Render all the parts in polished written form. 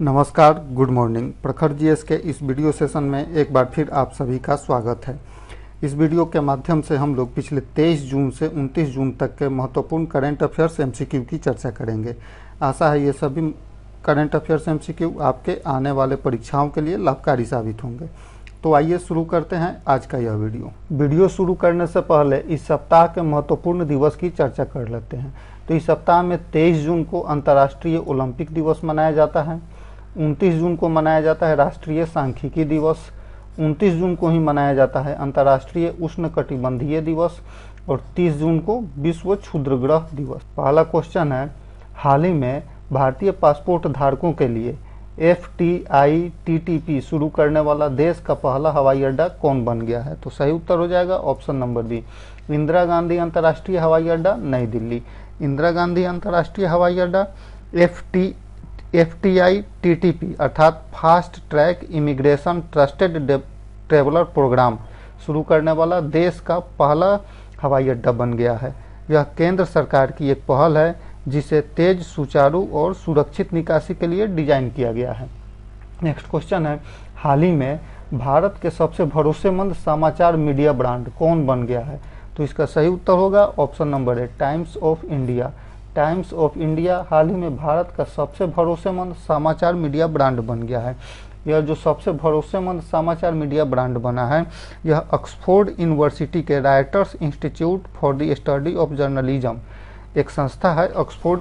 नमस्कार, good morning. प्रखर GS के इस वीडियो सेशन में एक बार फिर आप सभी का स्वागत है। इस वीडियो के माध्यम से हम लोग पिछले 23 जून से 29 जून तक के महत्वपूर्ण करंट अफेयर्स एमसीक्यू की चर्चा करेंगे। आशा है ये सभी करंट अफेयर्स एमसीक्यू आपके आने वाले परीक्षाओं के लिए लाभकारी साबित होंगे। तो आइए शुरू करते हैं आज का यह वीडियो शुरू करने से पहले इस सप्ताह के महत्वपूर्ण दिवस की चर्चा कर लेते हैं। तो इस सप्ताह में 23 जून को अंतर्राष्ट्रीय ओलंपिक दिवस मनाया जाता है। 29 जून को मनाया जाता है राष्ट्रीय सांख्यिकी दिवस। 29 जून को ही मनाया जाता है अंतर्राष्ट्रीय उष्णकटिबंधीय दिवस और 30 जून को विश्व क्षुद्रग्रह दिवस। पहला क्वेश्चन है, हाल ही में भारतीय पासपोर्ट धारकों के लिए FTI-TTP शुरू करने वाला देश का पहला हवाई अड्डा कौन बन गया है? तो सही उत्तर हो जाएगा option number B, Indira Gandhi अंतर्राष्ट्रीय हवाई अड्डा, नई दिल्ली। इंदिरा गांधी अंतर्राष्ट्रीय हवाई अड्डा FTI-TTP अर्थात fast track immigration trusted traveller programme शुरू करने वाला देश का पहला हवाई अड्डा बन गया है। यह केंद्र सरकार की एक पहल है जिसे तेज, सुचारू और सुरक्षित निकासी के लिए डिजाइन किया गया है। नेक्स्ट क्वेश्चन है, हाल ही में भारत के सबसे भरोसेमंद समाचार मीडिया ब्रांड कौन बन गया है? तो इसका सही उत्तर होगा option number A, Times of India. Times of India हाल ही में भारत का सबसे भरोसेमंद समाचार मीडिया ब्रांड बन गया है। यह जो सबसे भरोसेमंद समाचार मीडिया ब्रांड बना है, यह ऑक्सफोर्ड यूनिवर्सिटी के writers institute for the study of journalism एक संस्था है। ऑक्सफोर्ड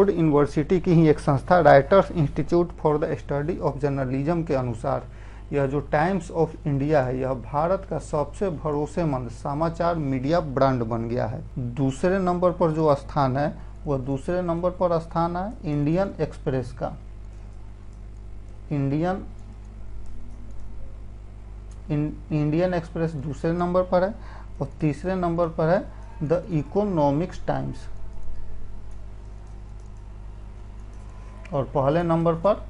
यूनिवर्सिटी की ही एक संस्था writers institute for the study of journalism के अनुसार यह जो टाइम्स ऑफ इंडिया है, यह भारत का सबसे भरोसेमंद समाचार मीडिया ब्रांड बन गया है। दूसरे नंबर पर जो स्थान है, वह दूसरे नंबर पर स्थान है इंडियन एक्सप्रेस का। इंडियन एक्सप्रेस दूसरे नंबर पर है और तीसरे नंबर पर है द इकोनॉमिक्स टाइम्स और पहले नंबर पर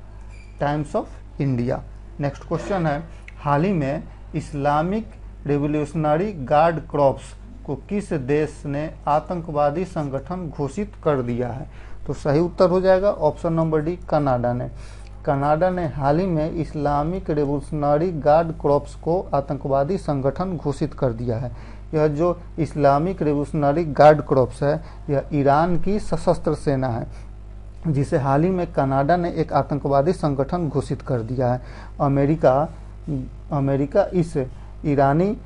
times of India. Next question है, हाल ही में इस्लामिक रिवॉल्यूशनरी गार्ड कॉर्प्स को किस देश ने आतंकवादी संगठन घोषित कर दिया है? तो सही उत्तर हो जाएगा ऑप्शन नंबर डी, कनाडा ने। कनाडा ने हाल ही में इस्लामिक रिवॉल्यूशनरी गार्ड कॉर्प्स को आतंकवादी संगठन घोषित कर दिया है। यह जो इस्लामिक रिवॉल्यूशनरी गार्ड कॉर्प्स है, यह ईरान की सशस्त्र सेना है जिसे हाल ही में कनाडा ने एक आतंकवादी संगठन घोषित कर दिया है। अमेरिका इस ईरानी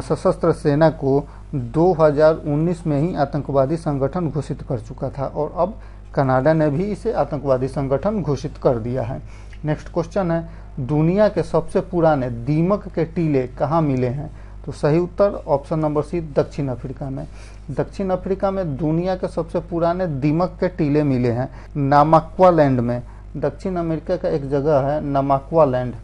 सशस्त्र सेना को 2019 में ही आतंकवादी संगठन घोषित कर चुका था और अब कनाडा ने भी इसे आतंकवादी संगठन घोषित कर दिया है। नेक्स्ट क्वेश्चन है, दुनिया के सबसे पुराने दीमक के टीले कहाँ मिले हैं? तो सही उत्तर ऑप्शन नंबर सी, दक्षिण अफ्रीका में। दक्षिण अफ्रीका में दुनिया के सबसे पुराने दीमक के टीले मिले हैं नामाक्वालैंड में। दक्षिण अमेरिका का एक जगह है नामाक्वालैंड।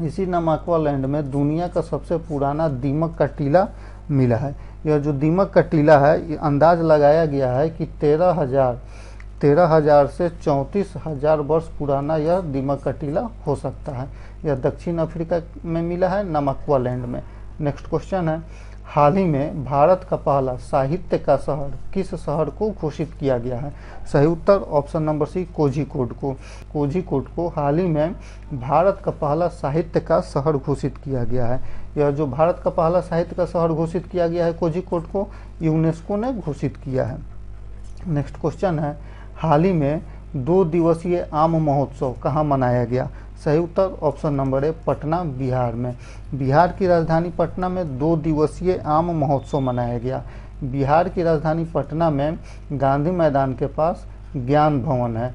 इसी नामाक्वालैंड में दुनिया का सबसे पुराना दीमक का टीला मिला है। यह जो दीमक का टीला है, ये अंदाज लगाया गया है कि 13,000 से 34,000 वर्ष पुराना यह दीमक का टीला हो सकता है। यह दक्षिण अफ्रीका में मिला है, नामाक्वालैंड में। नेक्स्ट क्वेश्चन है, हाल ही में भारत का पहला साहित्य का शहर किस शहर को घोषित किया गया है? सही उत्तर ऑप्शन नंबर सी, कोझिकोड को। कोझिकोड को हाल ही में भारत का पहला साहित्य का शहर घोषित किया गया है। यह जो भारत का पहला साहित्य का शहर घोषित किया गया है कोझिकोड को, यूनेस्को ने घोषित किया है। नेक्स्ट क्वेश्चन है, हाल ही में 2 दिवसीय आम महोत्सव कहाँ मनाया गया? सही उत्तर option number A, Patna, Bihar में। बिहार की राजधानी पटना में 2 दिवसीय आम महोत्सव मनाया गया। बिहार की राजधानी पटना में गांधी मैदान के पास ज्ञान भवन है।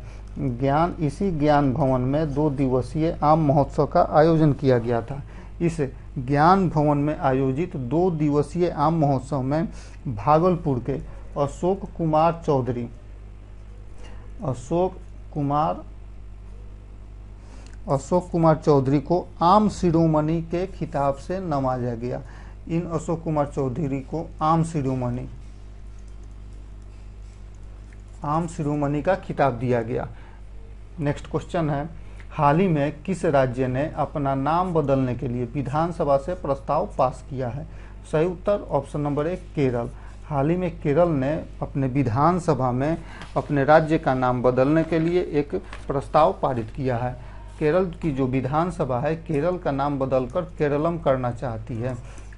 इसी ज्ञान भवन में 2 दिवसीय आम महोत्सव का आयोजन किया गया था। इस ज्ञान भवन में आयोजित 2 दिवसीय आम महोत्सव में भागलपुर के अशोक कुमार चौधरी को आम शिरोमणि के खिताब से नवाजा गया। इन अशोक कुमार चौधरी को आम शिरोमणि का खिताब दिया गया। नेक्स्ट क्वेश्चन है, हाल ही में किस राज्य ने अपना नाम बदलने के लिए विधानसभा से प्रस्ताव पास किया है? सही उत्तर ऑप्शन नंबर ए, केरल। हाल ही में केरल ने अपने विधानसभा में अपने राज्य का नाम बदलने के लिए एक प्रस्ताव पारित किया है। केरल की जो विधानसभा है केरल का नाम बदलकर केरलम करना चाहती है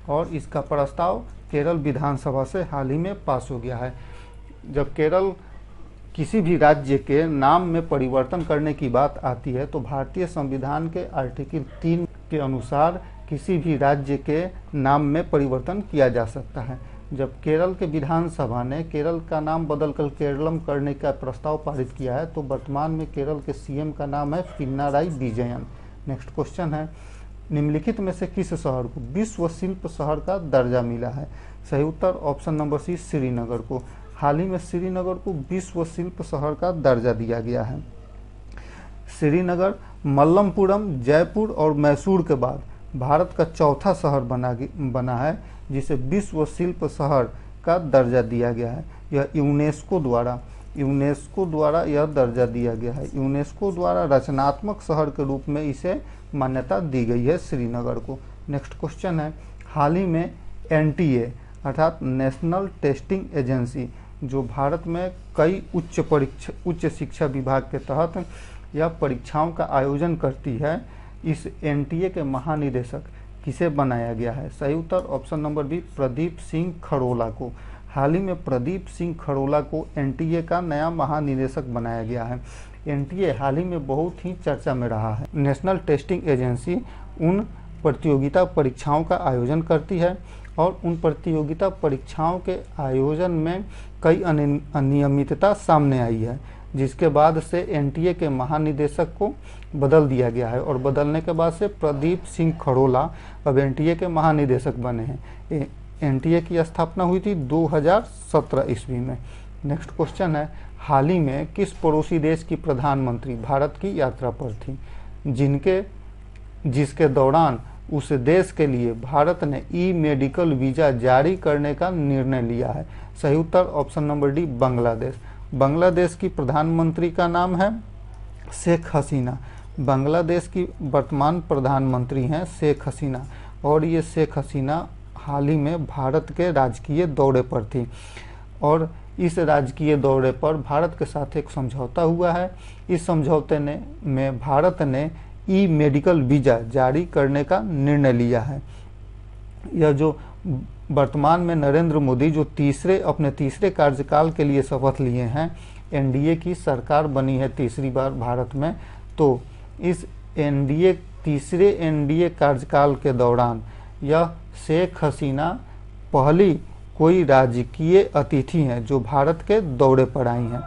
और इसका प्रस्ताव केरल विधानसभा से हाल ही में पास हो गया है। जब केरल किसी भी राज्य के नाम में परिवर्तन करने की बात आती है तो भारतीय संविधान के आर्टिकल 3 के अनुसार किसी भी राज्य के नाम में परिवर्तन किया जा सकता है। जब केरल के विधानसभा ने केरल का नाम बदलकर केरलम करने का प्रस्ताव पारित किया है तो वर्तमान में केरल के सीएम का नाम है पिनाराई विजयन। नेक्स्ट क्वेश्चन है, निम्नलिखित में से किस शहर को विश्व शिल्प शहर का दर्जा मिला है? सही उत्तर ऑप्शन नंबर सी, श्रीनगर को। हाल ही में श्रीनगर को विश्व शिल्प शहर का दर्जा दिया गया है। श्रीनगर मल्लमपुरम, जयपुर और मैसूर के बाद भारत का चौथा शहर बना है जिसे विश्व शिल्प शहर का दर्जा दिया गया है। यह यूनेस्को द्वारा यह दर्जा दिया गया है। यूनेस्को द्वारा रचनात्मक शहर के रूप में इसे मान्यता दी गई है श्रीनगर को। नेक्स्ट क्वेश्चन है, हाल ही में एनटीए अर्थात नेशनल टेस्टिंग एजेंसी जो भारत में कई उच्च शिक्षा विभाग के तहत यह परीक्षाओं का आयोजन करती है, इस एनटीए के महानिदेशक किसे बनाया गया है? सही उत्तर option number B, Pradeep Singh Kharola को। हाल ही में प्रदीप सिंह खरोला को एनटीए का नया महानिदेशक बनाया गया है। एनटीए हाल ही में बहुत ही चर्चा में रहा है। नेशनल टेस्टिंग एजेंसी उन प्रतियोगिता परीक्षाओं का आयोजन करती है और उन प्रतियोगिता परीक्षाओं के आयोजन में कई अनियमितता सामने आई है, जिसके बाद से एनटीए के महानिदेशक को बदल दिया गया है और बदलने के बाद से प्रदीप सिंह खरोला अब एनटीए के महानिदेशक बने हैं। एनटीए की स्थापना हुई थी 2017 ईस्वी में। नेक्स्ट क्वेश्चन है, हाल ही में किस पड़ोसी देश की प्रधानमंत्री भारत की यात्रा पर थी जिसके दौरान उस देश के लिए भारत ने ई मेडिकल वीजा जारी करने का निर्णय लिया है? सही उत्तर option number D, Bangladesh. Bangladesh की प्रधानमंत्री का नाम है शेख हसीना। बांग्लादेश की वर्तमान प्रधानमंत्री हैं शेख हसीना और ये शेख हसीना हाल ही में भारत के राजकीय दौरे पर थी और इस राजकीय दौरे पर भारत के साथ एक समझौता हुआ है। इस समझौते में भारत ने ई मेडिकल वीजा जारी करने का निर्णय लिया है। यह जो वर्तमान में नरेंद्र मोदी जो अपने तीसरे कार्यकाल के लिए शपथ लिए हैं, एनडीए की सरकार बनी है तीसरी बार भारत में, तो इस तीसरे एनडीए कार्यकाल के दौरान यह शेख हसीना पहली कोई राजकीय अतिथि हैं जो भारत के दौरे पर आई हैं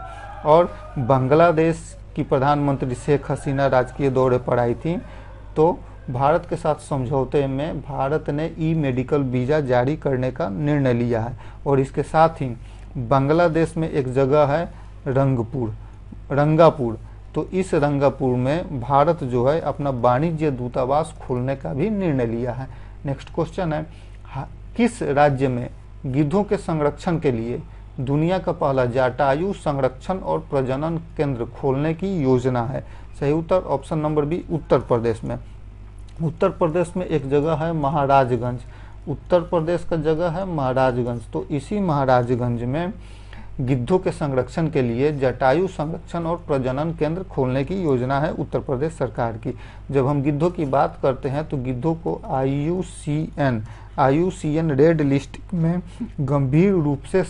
और बांग्लादेश की प्रधानमंत्री शेख हसीना राजकीय दौरे पर आई थी, तो भारत के साथ समझौते में भारत ने ई मेडिकल वीजा जारी करने का निर्णय लिया है। और इसके साथ ही बांग्लादेश में एक जगह है रंगापुर, तो इस रंगापुर में भारत जो है अपना वाणिज्य दूतावास खोलने का भी निर्णय लिया है। नेक्स्ट क्वेश्चन है, किस राज्य में गिद्धों के संरक्षण के लिए दुनिया का पहला जटायु संरक्षण और प्रजनन केंद्र खोलने की योजना है? सही उत्तर option number B, Uttar Pradesh में। उत्तर प्रदेश में एक जगह है महाराजगंज, उत्तर प्रदेश का जगह है महाराजगंज, तो इसी महाराजगंज में गिद्धों के संरक्षण के लिए जटायु संरक्षण और प्रजनन केंद्र खोलने की योजना है उत्तर प्रदेश सरकार की। जब हम गिद्धों की बात करते हैं तो गिद्धों को IUCN रेड लिस्ट में गंभीर रूप से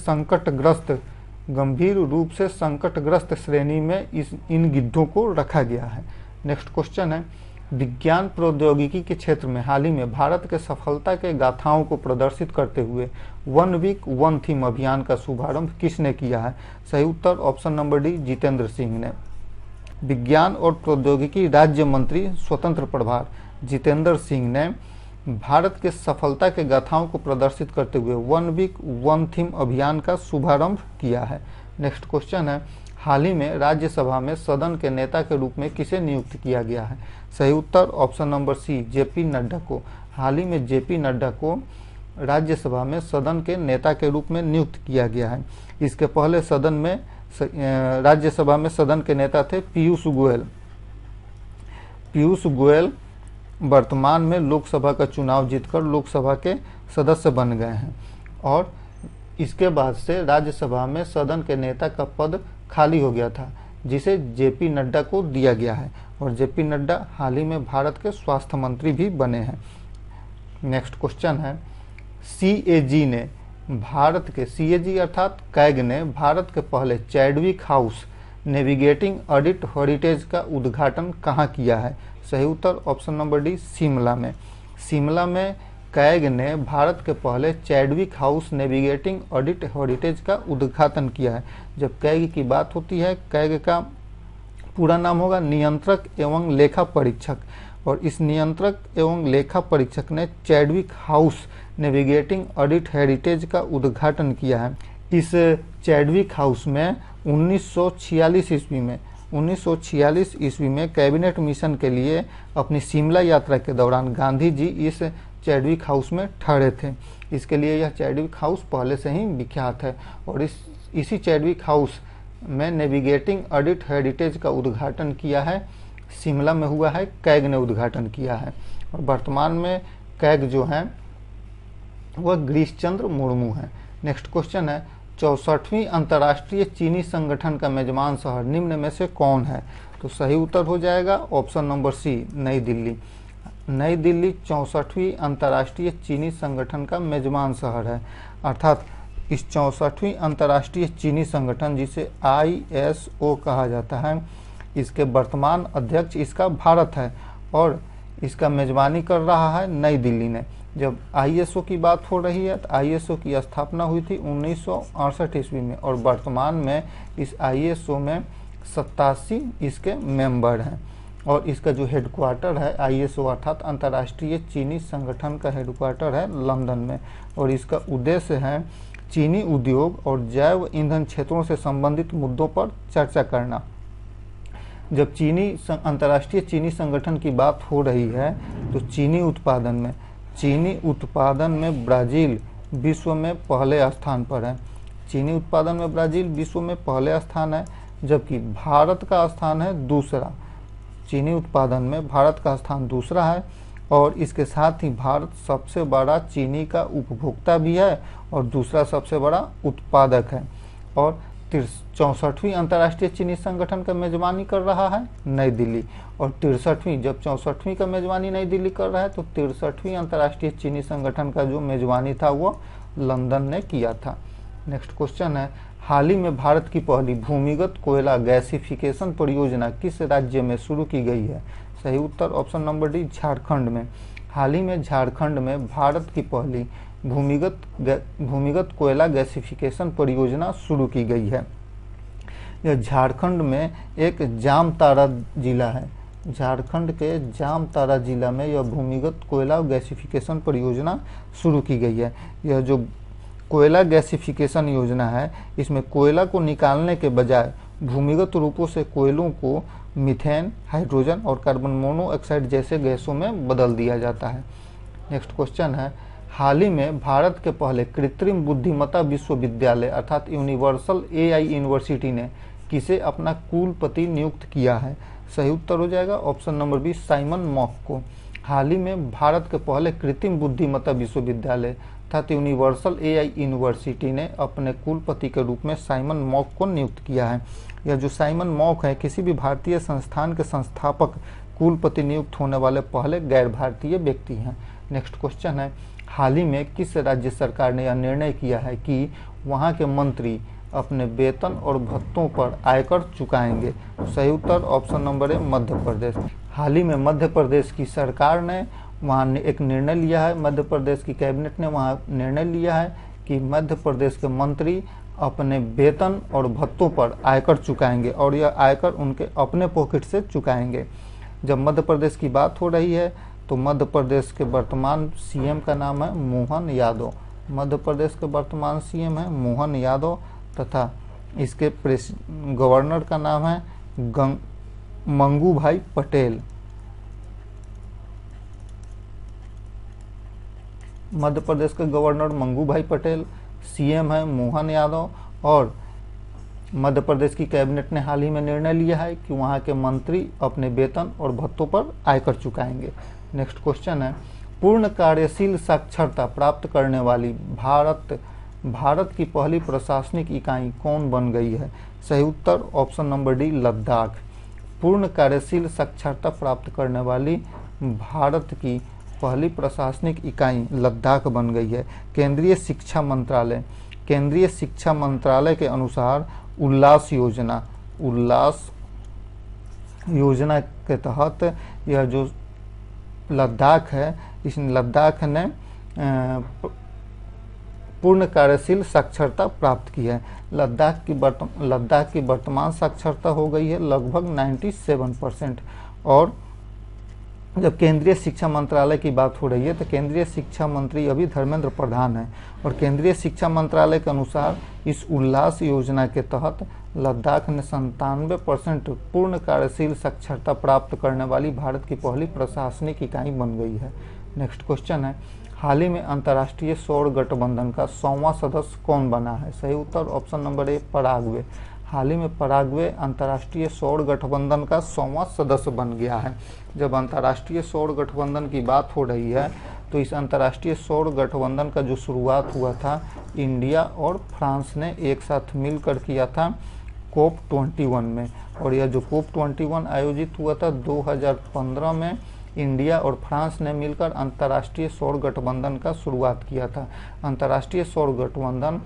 संकटग्रस्त श्रेणी में इन गिद्धों को रखा गया है। नेक्स्ट क्वेश्चन है, विज्ञान प्रौद्योगिकी के क्षेत्र में हाल ही में भारत के सफलता के गाथाओं को प्रदर्शित करते हुए 1 वीक 1 थीम अभियान का शुभारंभ किसने किया है? सही उत्तर option number D, Jitendra Singh ने। विज्ञान और प्रौद्योगिकी राज्य मंत्री स्वतंत्र प्रभार जितेंद्र सिंह ने भारत के सफलता के गाथाओं को प्रदर्शित करते हुए 1 वीक 1 थीम अभियान का शुभारंभ किया है। नेक्स्ट क्वेश्चन है, हाल ही में राज्यसभा में सदन के नेता के रूप में किसे नियुक्त किया गया है? सही उत्तर option number C, JP Nadda को। हाल ही में जेपी नड्डा को राज्यसभा में सदन के नेता के रूप में नियुक्त किया गया है। इसके पहले राज्यसभा में सदन के नेता थे पीयूष गोयल। पीयूष गोयल वर्तमान में लोकसभा का चुनाव जीतकर लोकसभा के सदस्य बन गए हैं और इसके बाद से राज्यसभा में सदन के नेता का पद खाली हो गया था, जिसे जेपी नड्डा को दिया गया है। और जेपी नड्डा हाल ही में भारत के स्वास्थ्य मंत्री भी बने हैं। नेक्स्ट क्वेश्चन है, सीएजी ने भारत के सीएजी अर्थात कैग ने भारत के पहले Chadwick house navigating audit heritage का उद्घाटन कहाँ किया है? सही उत्तर ऑप्शन नंबर डी, शिमला में। शिमला में कैग ने भारत के पहले Chadwick house navigating audit heritage का उद्घाटन किया है। जब कैग की बात होती है, कैग का पूरा नाम होगा नियंत्रक एवं लेखा परीक्षक, और इस नियंत्रक एवं लेखा परीक्षक ने Chadwick house navigating audit heritage का उद्घाटन किया है। इस चैडविक हाउस में 1946 ईस्वी में कैबिनेट मिशन के लिए अपनी शिमला यात्रा के दौरान गांधी जी इस चैडविक हाउस में ठहरे थे। इसके लिए यह चैडविक हाउस पहले से ही विख्यात है, और इसी चैडविक हाउस में नेविगेटिंग ऑडिट हेरिटेज का उद्घाटन किया है, शिमला में हुआ है, कैग ने उद्घाटन किया है। और वर्तमान में कैग जो है वह गिरीश चंद्र मुर्मू है। नेक्स्ट क्वेश्चन है, 64वीं अंतर्राष्ट्रीय चीनी संगठन का मेजबान शहर निम्न में से कौन है? तो सही उत्तर हो जाएगा ऑप्शन नंबर सी, नई दिल्ली। नई दिल्ली 64वीं अंतर्राष्ट्रीय चीनी संगठन का मेजबान शहर है। अर्थात इस 64वीं अंतर्राष्ट्रीय चीनी संगठन, जिसे ISO कहा जाता है, इसके वर्तमान अध्यक्ष इसका भारत है, और इसका मेजबानी कर रहा है नई दिल्ली ने। जब ISO की बात हो रही है, तो ISO की स्थापना हुई थी 1968 ईस्वी में, और वर्तमान में इस ISO में 87 इसके मेंबर हैं। और इसका जो हेडक्वार्टर है ISO अर्थात अंतर्राष्ट्रीय चीनी संगठन का हेडक्वार्टर है लंदन में, और इसका उद्देश्य है चीनी उद्योग और जैव ईंधन क्षेत्रों से संबंधित मुद्दों पर चर्चा करना। जब अंतर्राष्ट्रीय चीनी संगठन की बात हो रही है, तो चीनी उत्पादन में ब्राजील विश्व में पहले स्थान पर है। चीनी उत्पादन में ब्राजील विश्व में पहले स्थान है, जबकि भारत का स्थान है दूसरा। चीनी उत्पादन में भारत का स्थान दूसरा है, और इसके साथ ही भारत सबसे बड़ा चीनी का उपभोक्ता भी है और दूसरा सबसे बड़ा उत्पादक है। और 64वीं अंतर्राष्ट्रीय चीनी संगठन का मेजबानी कर रहा है नई दिल्ली, और 63वीं, जब 64वीं का मेजबानी नई दिल्ली कर रहा है, तो 63वीं अंतर्राष्ट्रीय चीनी संगठन का जो मेजबानी था वो लंदन ने किया था। नेक्स्ट क्वेश्चन है, हाल ही में भारत की पहली भूमिगत कोयला गैसिफिकेशन परियोजना किस राज्य में शुरू की गई है? सही उत्तर ऑप्शन नंबर डी, झारखंड में। हाल ही में झारखंड में भारत की पहली भूमिगत कोयला गैसिफिकेशन परियोजना शुरू की गई है। यह झारखंड में एक जामताड़ा जिला है। झारखंड के जामताड़ा जिला में यह भूमिगत कोयला गैसिफिकेशन परियोजना शुरू की गई है। यह जो कोयला गैसिफिकेशन योजना है, इसमें कोयला को निकालने के बजाय भूमिगत रूपों से कोयलों को मीथेन, हाइड्रोजन और कार्बन मोनोऑक्साइड जैसे गैसों में बदल दिया जाता है। नेक्स्ट क्वेश्चन है, हाल ही में भारत के पहले कृत्रिम बुद्धिमत्ता विश्वविद्यालय अर्थात यूनिवर्सल AI यूनिवर्सिटी ने किसे अपना कुलपति नियुक्त किया है? सही उत्तर हो जाएगा option number B, Simon Mock को। हाल ही में भारत के पहले कृत्रिम बुद्धिमत्ता विश्वविद्यालय अर्थात यूनिवर्सल AI यूनिवर्सिटी ने अपने कुलपति के रूप में साइमन मॉक को नियुक्त किया है। यह जो साइमन मॉक है, किसी भी भारतीय संस्थान के संस्थापक कुलपति नियुक्त होने वाले पहले गैर भारतीय व्यक्ति हैं। नेक्स्ट क्वेश्चन है, हाल ही में किस राज्य सरकार ने यह निर्णय किया है कि वहां के मंत्री अपने वेतन और भत्तों पर आयकर चुकाएंगे? सही उत्तर ऑप्शन नंबर ए, मध्य प्रदेश। हाल ही में मध्य प्रदेश की सरकार ने वहाँ एक निर्णय लिया है, मध्य प्रदेश की कैबिनेट ने वहाँ निर्णय लिया है कि मध्य प्रदेश के मंत्री अपने वेतन और भत्तों पर आयकर चुकाएंगे, और यह आयकर उनके अपने पॉकेट से चुकाएंगे। जब मध्य प्रदेश की बात हो रही है, तो मध्य प्रदेश के वर्तमान CM का नाम है मोहन यादव। मध्य प्रदेश के वर्तमान CM है मोहन यादव, तथा इसके गवर्नर का नाम है मंगू भाई पटेल। मध्य प्रदेश के गवर्नर मंगू भाई पटेल, CM है मोहन यादव, और मध्य प्रदेश की कैबिनेट ने हाल ही में निर्णय लिया है कि वहां के मंत्री अपने वेतन और भत्तों पर आयकर चुकाएंगे। नेक्स्ट क्वेश्चन है, पूर्ण कार्यशील साक्षरता प्राप्त करने वाली भारत भारत की पहली प्रशासनिक इकाई कौन बन गई है? सही उत्तर ऑप्शन नंबर डी, लद्दाख। पूर्ण कार्यशील साक्षरता प्राप्त करने वाली भारत की पहली प्रशासनिक इकाई लद्दाख बन गई है। केंद्रीय शिक्षा मंत्रालय के अनुसार उल्लास योजना के तहत यह जो लद्दाख है, इस लद्दाख ने पूर्ण कार्यशील साक्षरता प्राप्त की है। लद्दाख की वर्तमान साक्षरता हो गई है लगभग 97%। और जब केंद्रीय शिक्षा मंत्रालय की बात हो रही है तो केंद्रीय शिक्षा मंत्री अभी धर्मेंद्र प्रधान है, और केंद्रीय शिक्षा मंत्रालय के अनुसार इस उल्लास योजना के तहत लद्दाख ने 97% पूर्ण कार्यशील साक्षरता प्राप्त करने वाली भारत की पहली प्रशासनिक इकाई बन गई है। नेक्स्ट क्वेश्चन है, हाल ही में अंतर्राष्ट्रीय सौर गठबंधन का 100वां सदस्य कौन बना है? सही उत्तर ऑप्शन नंबर ए, पराग्वे। हाल ही में पराग्वे अंतर्राष्ट्रीय सौर गठबंधन का 100वां सदस्य बन गया है। जब अंतर्राष्ट्रीय सौर गठबंधन की बात हो रही है तो इस अंतर्राष्ट्रीय सौर गठबंधन का जो शुरुआत हुआ था इंडिया और फ्रांस ने एक साथ मिलकर किया था COP21 में, और यह जो COP21 आयोजित हुआ था 2015 में इंडिया और फ्रांस ने मिलकर अंतर्राष्ट्रीय सौर गठबंधन का शुरुआत किया था। अंतर्राष्ट्रीय सौर गठबंधन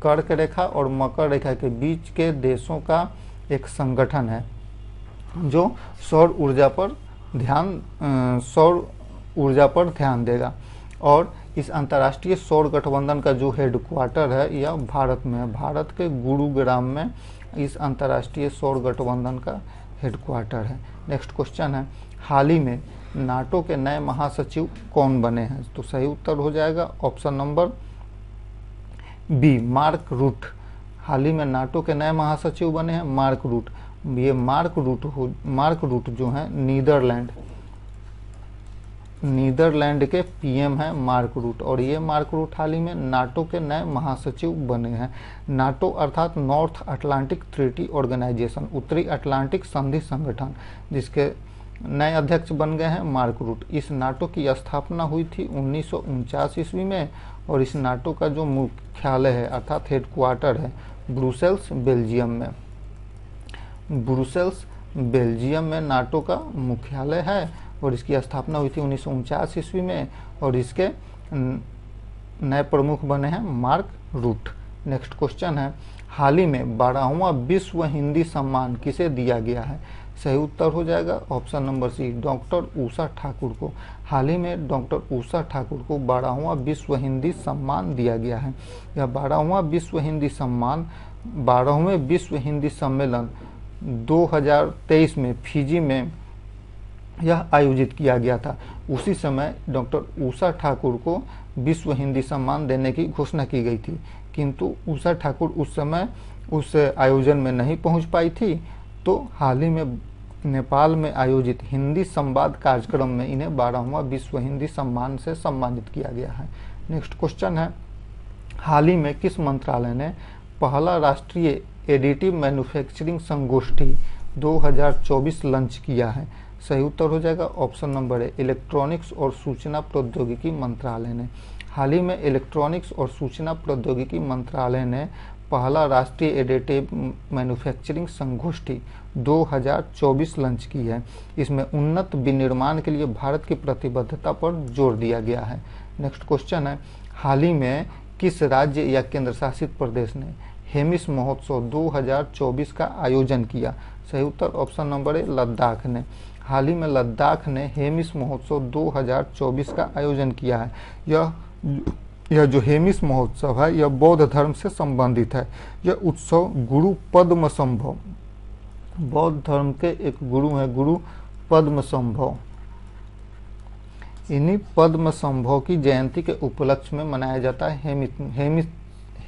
कर्क रेखा और मकर रेखा के बीच के देशों का एक संगठन है जो सौर ऊर्जा पर ध्यान देगा। और इस अंतर्राष्ट्रीय सौर गठबंधन का जो हेडक्वार्टर है यह भारत में है। भारत के गुरुग्राम में इस अंतर्राष्ट्रीय सौर गठबंधन का हेडक्वार्टर है। नेक्स्ट क्वेश्चन है, हाल ही में नाटो के नए महासचिव कौन बने हैं? तो सही उत्तर हो जाएगा option number B, Mark Rutte. हाल ही में नाटो के नए महासचिव बने हैं मार्क रूट। ये मार्क रूट जो है नीदरलैंड के पीएम हैं मार्क रूट, और ये मार्क रूट हाल ही में नाटो के नए महासचिव बने हैं। नाटो अर्थात नॉर्थ अटलांटिक ट्रीटी ऑर्गेनाइजेशन, उत्तरी अटलांटिक संधि संगठन, जिसके नए अध्यक्ष बन गए हैं मार्क रूट। इस नाटो की स्थापना हुई थी 1949 ईस्वी में, और इस नाटो का जो मुख्यालय है अर्थात हेडक्वार्टर है ब्रुसेल्स, बेल्जियम में नाटो का मुख्यालय है, और इसकी स्थापना हुई थी 1949 ईस्वी में, और इसके नए प्रमुख बने हैं मार्क रूट। नेक्स्ट क्वेश्चन है, हाल ही में 12वां विश्व हिंदी सम्मान किसे दिया गया है? सही उत्तर हो जाएगा ऑप्शन नंबर सी, डॉक्टर उषा ठाकुर को। हाल ही में डॉक्टर उषा ठाकुर को 12वां विश्व हिंदी सम्मान दिया गया है। यह 12वां विश्व हिंदी सम्मान 12वें विश्व हिंदी सम्मेलन 2023 में फिजी में यह आयोजित किया गया था। उसी समय डॉक्टर उषा ठाकुर को विश्व हिंदी सम्मान देने की घोषणा की गई थी, किंतु उषा ठाकुर उस समय उस आयोजन में नहीं पहुंच पाई थी, तो हाल ही में नेपाल में आयोजित हिंदी संवाद कार्यक्रम में इन्हें 12वां विश्व हिंदी सम्मान से सम्मानित किया गया है। नेक्स्ट क्वेश्चन है, हाल ही में किस मंत्रालय ने पहला राष्ट्रीय एडिटिव मैन्युफैक्चरिंग संगोष्ठी 2024 लॉन्च किया है? सही उत्तर हो जाएगा ऑप्शन नंबर ए, इलेक्ट्रॉनिक्स और सूचना प्रौद्योगिकी मंत्रालय ने। हाल ही में इलेक्ट्रॉनिक्स और सूचना प्रौद्योगिकी मंत्रालय ने पहला राष्ट्रीय एडिटिव मैन्युफैक्चरिंग संगोष्ठी 2024 लॉन्च की है। इसमें उन्नत विनिर्माण के लिए भारत की प्रतिबद्धता पर जोर दिया गया है। नेक्स्ट क्वेश्चन है, हाल ही में किस राज्य या केंद्र शासित प्रदेश ने हेमिस महोत्सव 2024 का आयोजन किया? सही उत्तर ऑप्शन नंबर ए, लद्दाख ने। हाल ही में लद्दाख ने हेमिस महोत्सव 2024 का आयोजन किया है। यह जो हेमिस महोत्सव है यह बौद्ध धर्म से संबंधित है। यह उत्सव गुरु पद्मसंभव, बौद्ध धर्म के एक गुरु हैं गुरु पद्मसंभव, इन्हीं पद्मसंभव की जयंती के उपलक्ष्य में मनाया जाता है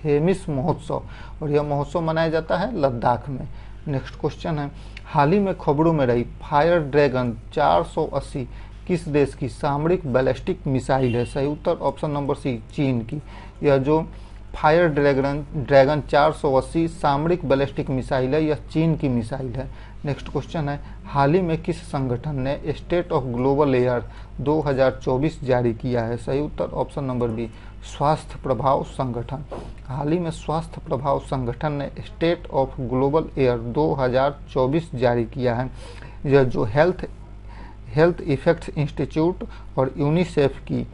हेमिस महोत्सव, और यह महोत्सव मनाया जाता है लद्दाख में। नेक्स्ट क्वेश्चन है, हाल ही में खबरों में रही फायर ड्रैगन 480 किस देश की सामरिक बैलिस्टिक मिसाइल है? सही उत्तर ऑप्शन नंबर सी, चीन की। यह जो फायर ड्रैगन 480 सामरिक बैलिस्टिक मिसाइल है यह चीन की मिसाइल है। नेक्स्ट क्वेश्चन है, हाल ही में किस संगठन ने स्टेट ऑफ ग्लोबल एयर 2024 जारी किया है? सही उत्तर ऑप्शन नंबर बी, स्वास्थ्य प्रभाव संगठन। हाल ही में स्वास्थ्य प्रभाव संगठन ने स्टेट ऑफ ग्लोबल एयर 2024 जारी किया है। यह जो हेल्थ इफेक्ट्स इंस्टीट्यूट और यूनिसेफ की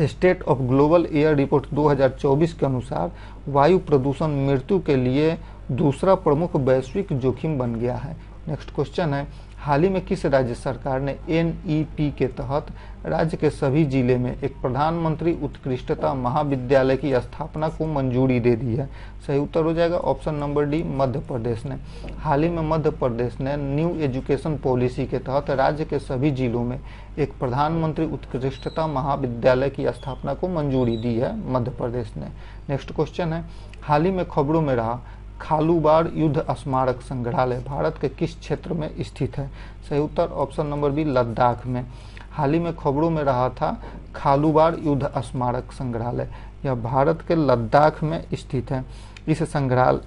state of global air report 2024 के अनुसार वायु प्रदूषण मृत्यु के लिए दूसरा प्रमुख वैश्विक जोखिम बन गया है। नेक्स्ट क्वेश्चन है, हाल ही में किस राज्य सरकार ने NEP के तहत राज्य के सभी जिले में एक प्रधानमंत्री उत्कृष्टता महाविद्यालय की स्थापना को मंजूरी दे दी है? सही उत्तर हो जाएगा option number D, Madhya Pradesh ने। हाल ही में मध्य प्रदेश ने न्यू एजुकेशन पॉलिसी के तहत राज्य के सभी जिलों में एक प्रधानमंत्री उत्कृष्टता महाविद्यालय की स्थापना को मंजूरी दी है मध्य प्रदेश ने। नेक्स्ट क्वेश्चन है, हाल ही में खबरों में रहा खालूबाड़ युद्ध स्मारक संग्रहालय भारत के किस क्षेत्र में स्थित है? सही उत्तर ऑप्शन नंबर बी, लद्दाख में। हाल ही में खबरों में रहा था खालूबाड़ युद्ध स्मारक संग्रहालय, यह भारत के लद्दाख में स्थित है। इस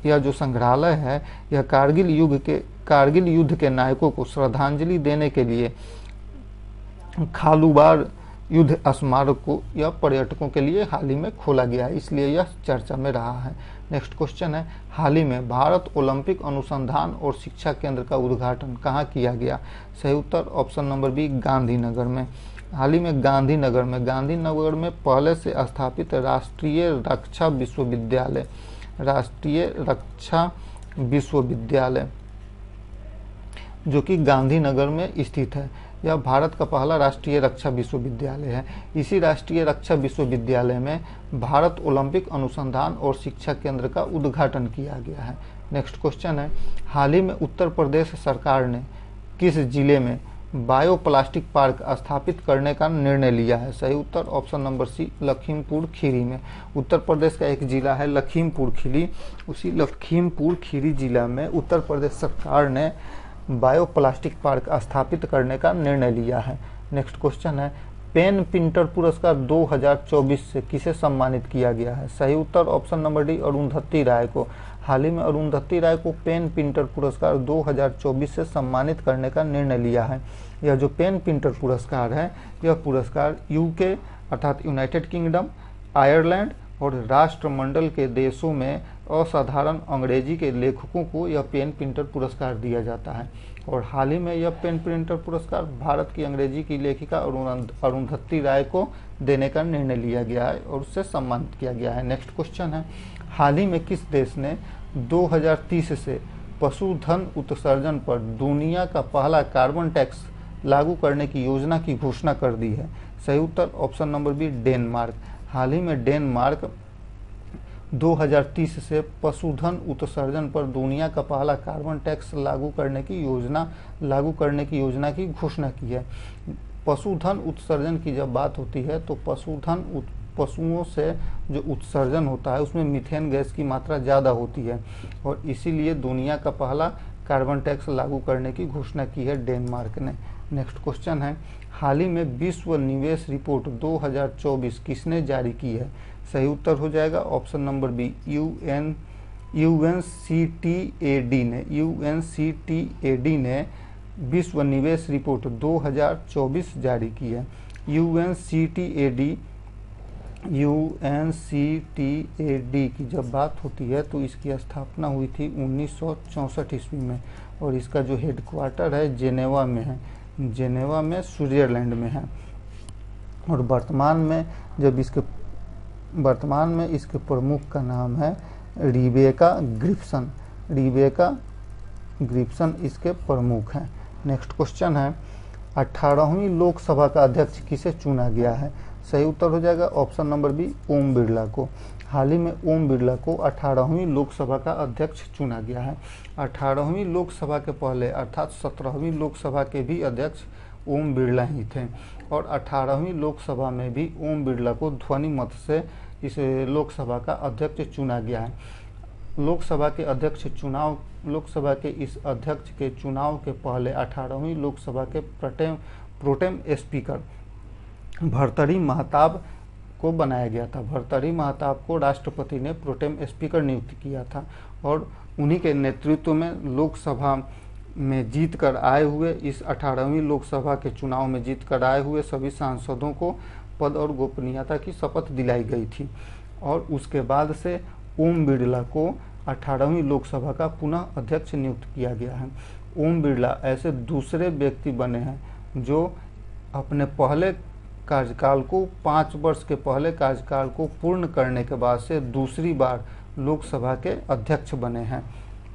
यह जो संग्रहालय है यह कारगिल युद्ध के नायकों को श्रद्धांजलि देने के लिए खालूबाड़ युद्ध स्मारक को यह पर्यटकों के लिए हाल ही में खोला गया है, इसलिए यह चर्चा में रहा है। नेक्स्ट क्वेश्चन है, हाल ही में भारत ओलंपिक अनुसंधान और शिक्षा केंद्र का उद्घाटन कहाँ किया गया? सही उत्तर ऑप्शन नंबर बी, गांधीनगर में। हाल ही में गांधीनगर में पहले से स्थापित राष्ट्रीय रक्षा विश्वविद्यालय जो कि गांधीनगर में स्थित है, यह भारत का पहला राष्ट्रीय रक्षा विश्वविद्यालय है। इसी राष्ट्रीय रक्षा विश्वविद्यालय में भारत ओलंपिक अनुसंधान और शिक्षा केंद्र का उद्घाटन किया गया है। नेक्स्ट क्वेश्चन है, हाल ही में उत्तर प्रदेश सरकार ने किस जिले में बायोप्लास्टिक पार्क स्थापित करने का निर्णय लिया है? सही उत्तर option number C, Lakhimpur Kheri में। उत्तर प्रदेश का एक जिला है लखीमपुर खीरी, उसी लखीमपुर खीरी जिला में उत्तर प्रदेश सरकार ने बायोप्लास्टिक पार्क स्थापित करने का निर्णय लिया है। नेक्स्ट क्वेश्चन है, पेन पिंटर पुरस्कार 2024 से किसे सम्मानित किया गया है? सही उत्तर ऑप्शन नंबर डी, अरुंधति राय को। हाल ही में अरुंधति राय को पेन पिंटर पुरस्कार 2024 से सम्मानित करने का निर्णय लिया है। यह जो पेन पिंटर पुरस्कार है यह पुरस्कार UK अर्थात यूनाइटेड किंगडम, आयरलैंड और राष्ट्रमंडल के देशों में असाधारण अंग्रेजी के लेखकों को यह पेन पिंटर पुरस्कार दिया जाता है। और हाल ही में यह पेन पिंटर पुरस्कार भारत की अंग्रेजी की लेखिका अरुंधति राय को देने का निर्णय लिया गया है और उससे सम्मानित किया गया है। नेक्स्ट क्वेश्चन है, हाल ही में किस देश ने 2030 से पशुधन उत्सर्जन पर दुनिया का पहला कार्बन टैक्स लागू करने की योजना की घोषणा कर दी है? सही उत्तर ऑप्शन नंबर बी, डेनमार्क। हाल ही में डेनमार्क 2030 से पशुधन उत्सर्जन पर दुनिया का पहला कार्बन टैक्स लागू करने की योजना की घोषणा की है। पशुधन उत्सर्जन की जब बात होती है तो पशुओं से जो उत्सर्जन होता है उसमें मीथेन गैस की मात्रा ज़्यादा होती है और इसीलिए दुनिया का पहला कार्बन टैक्स लागू करने की घोषणा की है डेनमार्क ने। नेक्स्ट क्वेश्चन है, हाल ही में विश्व निवेश रिपोर्ट 2024 किसने जारी की है? सही उत्तर हो जाएगा ऑप्शन नंबर बी, UNCTAD ने विश्व निवेश रिपोर्ट 2024 जारी की है। UNCTAD की जब बात होती है तो इसकी स्थापना हुई थी 1964 ईस्वी में और इसका जो हेडक्वार्टर है जेनेवा में स्विट्जरलैंड में है। और वर्तमान में इसके प्रमुख का नाम है रिबेका ग्रिप्सन इसके प्रमुख हैं। नेक्स्ट क्वेश्चन है, 18वीं लोकसभा का अध्यक्ष किसे चुना गया है? सही उत्तर हो जाएगा option number B, Om Birla को। हाल ही में ओम बिरला को 18वीं लोकसभा का अध्यक्ष चुना गया है। 18वीं लोकसभा के पहले अर्थात 17वीं लोकसभा के भी अध्यक्ष ओम बिरला ही थे और 18वीं लोकसभा में भी ओम बिरला को ध्वनि मत से इस लोकसभा का अध्यक्ष चुना गया है। लोकसभा के इस अध्यक्ष के चुनाव के पहले 18वीं लोकसभा के प्रोटेम स्पीकर भर्तृहरि महताब को बनाया गया था। भर्तृहरि महताब को राष्ट्रपति ने प्रोटेम स्पीकर नियुक्त किया था और उन्हीं के नेतृत्व में लोकसभा में जीतकर आए हुए इस 18वीं लोकसभा के चुनाव में जीतकर आए हुए सभी सांसदों को पद और गोपनीयता की शपथ दिलाई गई थी। और उसके बाद से ओम बिरला को 18वीं लोकसभा का पुनः अध्यक्ष नियुक्त किया गया है। ओम बिरला ऐसे दूसरे व्यक्ति बने हैं जो अपने पहले कार्यकाल को 5 वर्ष के पहले कार्यकाल को पूर्ण करने के बाद से दूसरी बार लोकसभा के अध्यक्ष बने हैं।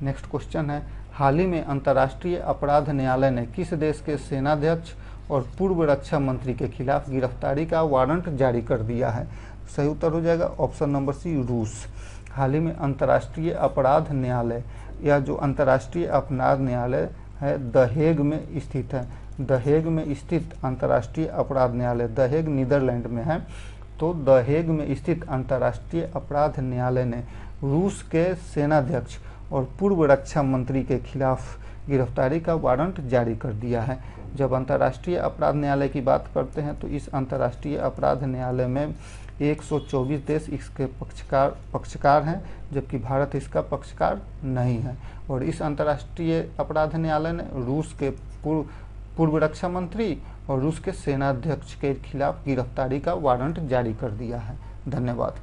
नेक्स्ट क्वेश्चन है, हाल ही में अंतर्राष्ट्रीय अपराध न्यायालय ने किस देश के सेनाध्यक्ष और पूर्व रक्षा मंत्री के खिलाफ गिरफ्तारी का वारंट जारी कर दिया है? सही उत्तर हो जाएगा ऑप्शन नंबर सी, रूस। हाल ही में अंतर्राष्ट्रीय अपराध न्यायालय, या जो अंतर्राष्ट्रीय अपराध न्यायालय है द हेग में स्थित है। द हेग में स्थित अंतर्राष्ट्रीय अपराध न्यायालय, द हेग नीदरलैंड में है। तो द हेग में स्थित अंतर्राष्ट्रीय अपराध न्यायालय ने रूस के सेनाध्यक्ष और पूर्व रक्षा मंत्री के खिलाफ गिरफ्तारी का वारंट जारी कर दिया है। जब अंतर्राष्ट्रीय अपराध न्यायालय की बात करते हैं तो इस अंतर्राष्ट्रीय अपराध न्यायालय में 124 देश इसके पक्षकार हैं, जबकि भारत इसका पक्षकार नहीं है। और इस अंतर्राष्ट्रीय अपराध न्यायालय ने रूस के पूर्व रक्षा मंत्री और रूस के सेनाध्यक्ष के खिलाफ गिरफ्तारी का वारंट जारी कर दिया है। धन्यवाद।